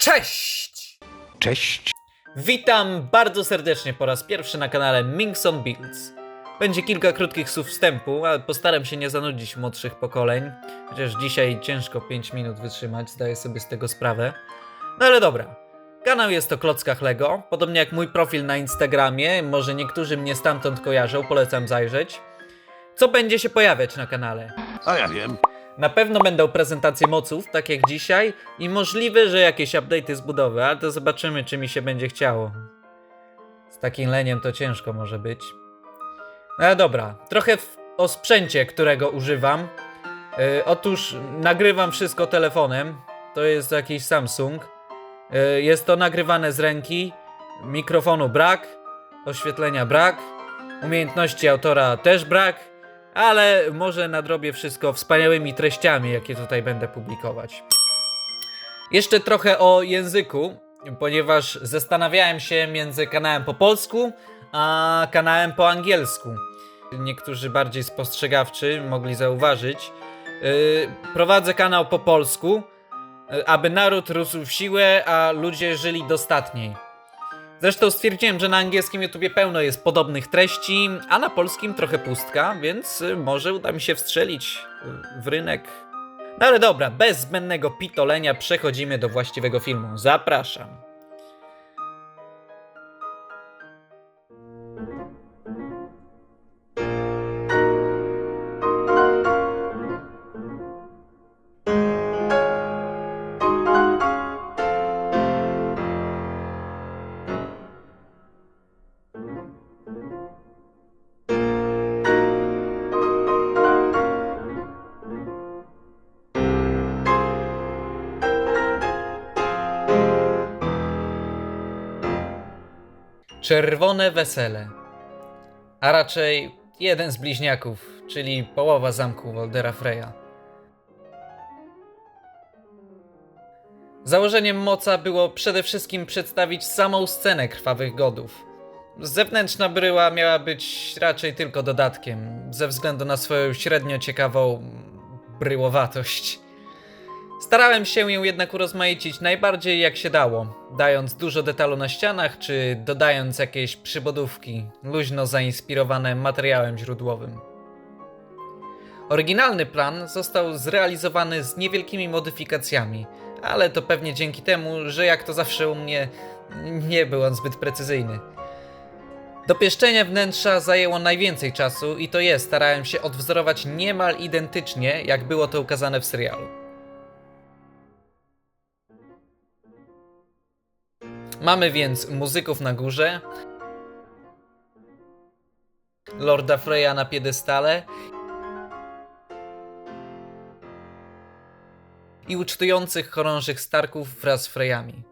Cześć! Cześć. Witam bardzo serdecznie po raz pierwszy na kanale Minkson Builds. Będzie kilka krótkich słów wstępu, ale postaram się nie zanudzić młodszych pokoleń. Chociaż dzisiaj ciężko 5 minut wytrzymać, zdaję sobie z tego sprawę. No ale dobra. Kanał jest o klockach Lego, podobnie jak mój profil na Instagramie. Może niektórzy mnie stamtąd kojarzą, polecam zajrzeć. Co będzie się pojawiać na kanale? A ja wiem. Na pewno będą prezentacje moców, tak jak dzisiaj, i możliwe, że jakieś update'y z budowy, ale to zobaczymy, czy mi się będzie chciało. Z takim leniem to ciężko może być. No ale dobra, trochę o sprzęcie, którego używam. Otóż nagrywam wszystko telefonem, to jest jakiś Samsung. Jest to nagrywane z ręki, mikrofonu brak, oświetlenia brak, umiejętności autora też brak. Ale może nadrobię wszystko wspaniałymi treściami, jakie tutaj będę publikować. Jeszcze trochę o języku, ponieważ zastanawiałem się między kanałem po polsku, a kanałem po angielsku. Niektórzy bardziej spostrzegawczy mogli zauważyć. Prowadzę kanał po polsku, aby naród rósł w siłę, a ludzie żyli dostatniej. Zresztą stwierdziłem, że na angielskim YouTubie pełno jest podobnych treści, a na polskim trochę pustka, więc może uda mi się wstrzelić w rynek. No ale dobra, bez zbędnego pitolenia przechodzimy do właściwego filmu. Zapraszam. Czerwone wesele. A raczej jeden z bliźniaków, czyli połowa zamku Waldera Freya. Założeniem moca było przede wszystkim przedstawić samą scenę krwawych godów. Zewnętrzna bryła miała być raczej tylko dodatkiem, ze względu na swoją średnio ciekawą bryłowatość. Starałem się ją jednak urozmaicić najbardziej jak się dało, dając dużo detalu na ścianach, czy dodając jakieś przybodówki, luźno zainspirowane materiałem źródłowym. Oryginalny plan został zrealizowany z niewielkimi modyfikacjami, ale to pewnie dzięki temu, że jak to zawsze u mnie, nie był on zbyt precyzyjny. Dopieszczenie wnętrza zajęło najwięcej czasu i to starałem się odwzorować niemal identycznie, jak było to ukazane w serialu. Mamy więc muzyków na górze, Lorda Freya na piedestale i ucztujących chorążych Starków wraz z Freyami.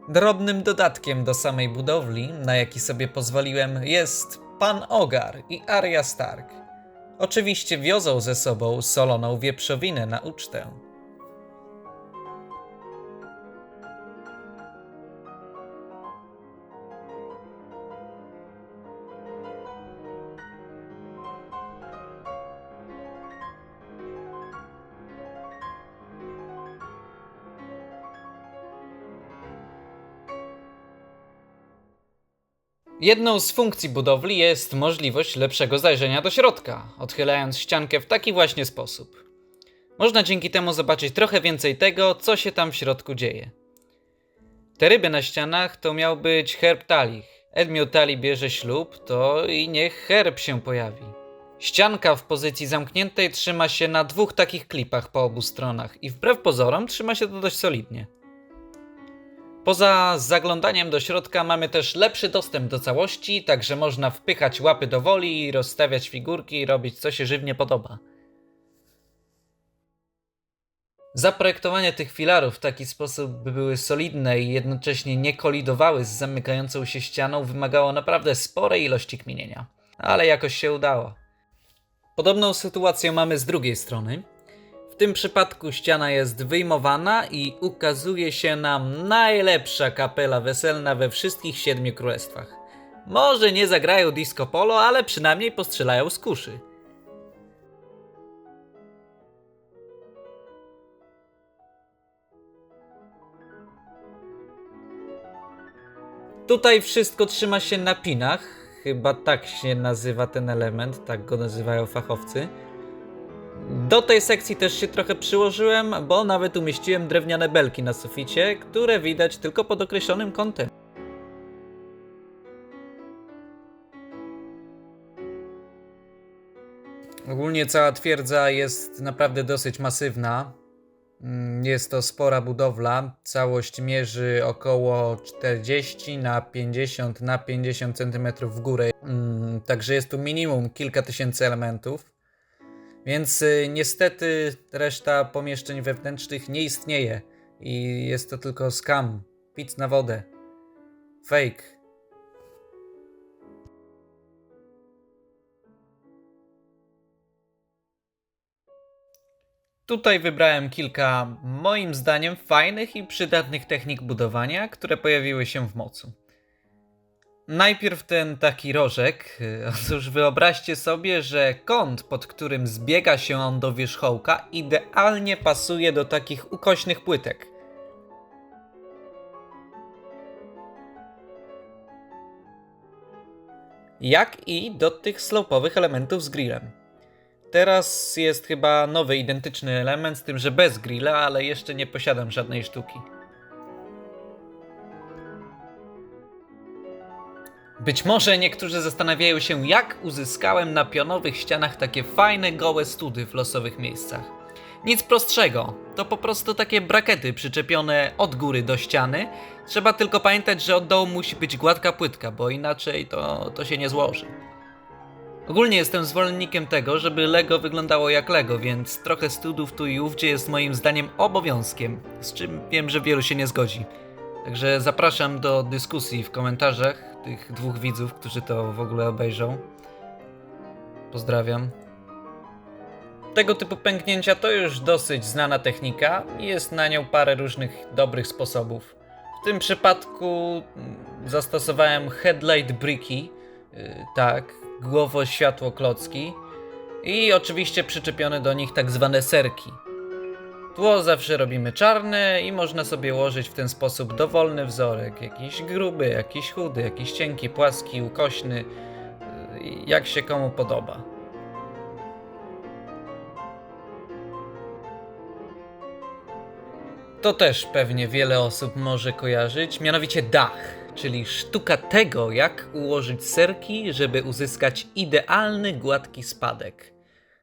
Drobnym dodatkiem do samej budowli, na jaki sobie pozwoliłem, jest Pan Ogar i Arya Stark. Oczywiście wiozą ze sobą soloną wieprzowinę na ucztę. Jedną z funkcji budowli jest możliwość lepszego zajrzenia do środka, odchylając ściankę w taki właśnie sposób. Można dzięki temu zobaczyć trochę więcej tego, co się tam w środku dzieje. Te ryby na ścianach to miał być herb Talich. Edmio Tali bierze ślub, to i niech herb się pojawi. Ścianka w pozycji zamkniętej trzyma się na dwóch takich klipach po obu stronach i wbrew pozorom trzyma się to dość solidnie. Poza zaglądaniem do środka mamy też lepszy dostęp do całości, także można wpychać łapy do woli, rozstawiać figurki i robić co się żywnie podoba. Zaprojektowanie tych filarów w taki sposób, by były solidne i jednocześnie nie kolidowały z zamykającą się ścianą, wymagało naprawdę sporej ilości kminienia. Ale jakoś się udało. Podobną sytuację mamy z drugiej strony. W tym przypadku ściana jest wyjmowana i ukazuje się nam najlepsza kapela weselna we wszystkich 7 królestwach. Może nie zagrają disco polo, ale przynajmniej postrzelają z kuszy. Tutaj wszystko trzyma się na pinach, chyba tak się nazywa ten element, tak go nazywają fachowcy. Do tej sekcji też się trochę przyłożyłem, bo nawet umieściłem drewniane belki na suficie, które widać tylko pod określonym kątem. Ogólnie cała twierdza jest naprawdę dosyć masywna. Jest to spora budowla. Całość mierzy około 40 na 50 na 50 cm w górę. Także jest tu minimum kilka tysięcy elementów. Więc niestety reszta pomieszczeń wewnętrznych nie istnieje. I jest to tylko scam. Pic na wodę. Fake. Tutaj wybrałem kilka, moim zdaniem, fajnych i przydatnych technik budowania, które pojawiły się w mocu. Najpierw ten taki rożek. Otóż wyobraźcie sobie, że kąt, pod którym zbiega się on do wierzchołka, idealnie pasuje do takich ukośnych płytek. Jak i do tych slope'owych elementów z grillem. Teraz jest chyba nowy, identyczny element, z tym, że bez grilla, ale jeszcze nie posiadam żadnej sztuki. Być może niektórzy zastanawiają się, jak uzyskałem na pionowych ścianach takie fajne, gołe study w losowych miejscach. Nic prostszego, to po prostu takie brakety przyczepione od góry do ściany. Trzeba tylko pamiętać, że od dołu musi być gładka płytka, bo inaczej to się nie złoży. Ogólnie jestem zwolennikiem tego, żeby Lego wyglądało jak Lego, więc trochę studów tu i ówdzie jest moim zdaniem obowiązkiem, z czym wiem, że wielu się nie zgodzi. Także zapraszam do dyskusji w komentarzach tych dwóch widzów, którzy to w ogóle obejrzą. Pozdrawiam. Tego typu pęknięcia to już dosyć znana technika i jest na nią parę różnych dobrych sposobów. W tym przypadku zastosowałem headlight bricky, tak, głowo światło klocki i oczywiście przyczepione do nich tak zwane serki. Tło zawsze robimy czarne i można sobie ułożyć w ten sposób dowolny wzorek. Jakiś gruby, jakiś chudy, jakiś cienki, płaski, ukośny, jak się komu podoba. To też pewnie wiele osób może kojarzyć, mianowicie dach, czyli sztuka tego, jak ułożyć serki, żeby uzyskać idealny, gładki spadek.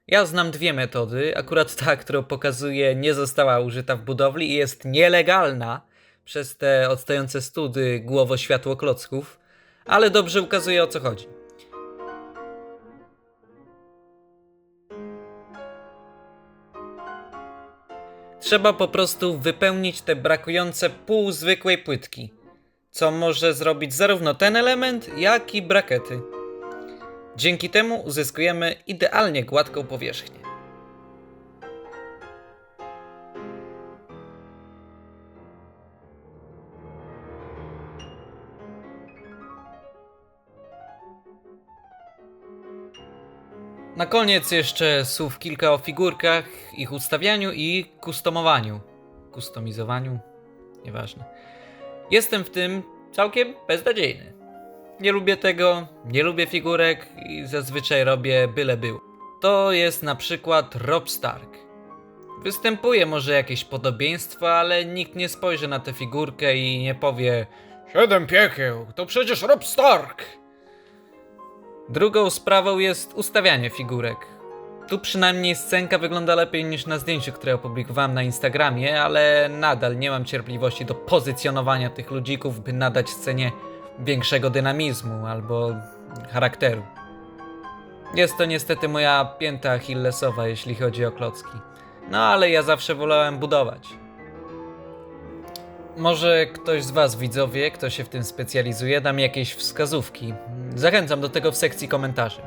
Ja znam dwie metody, akurat ta, którą pokazuję, nie została użyta w budowli i jest nielegalna przez te odstające study głowo-światło klocków, ale dobrze ukazuje, o co chodzi. Trzeba po prostu wypełnić te brakujące pół zwykłej płytki, co może zrobić zarówno ten element, jak i brakety. Dzięki temu uzyskujemy idealnie gładką powierzchnię. Na koniec jeszcze słów kilka o figurkach, ich ustawianiu i kustomizowaniu, nieważne. Jestem w tym całkiem beznadziejny. Nie lubię tego, nie lubię figurek i zazwyczaj robię byle było. To jest na przykład Robb Stark. Występuje może jakieś podobieństwo, ale nikt nie spojrzy na tę figurkę i nie powie: 7 piekieł, to przecież Robb Stark! Drugą sprawą jest ustawianie figurek. Tu przynajmniej scenka wygląda lepiej niż na zdjęciu, które opublikowałem na Instagramie, ale nadal nie mam cierpliwości do pozycjonowania tych ludzików, by nadać scenie większego dynamizmu albo charakteru. Jest to niestety moja pięta achillesowa, jeśli chodzi o klocki. No ale ja zawsze wolałem budować. Może ktoś z was, widzowie, kto się w tym specjalizuje, da mi jakieś wskazówki. Zachęcam do tego w sekcji komentarzy.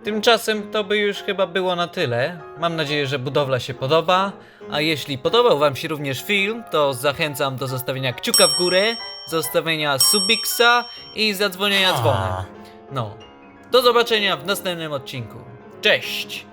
Tymczasem to by już chyba było na tyle. Mam nadzieję, że budowla się podoba. A jeśli podobał wam się również film, to zachęcam do zostawienia kciuka w górę, zostawienia subiksa i zadzwonienia dzwonem. No, do zobaczenia w następnym odcinku. Cześć!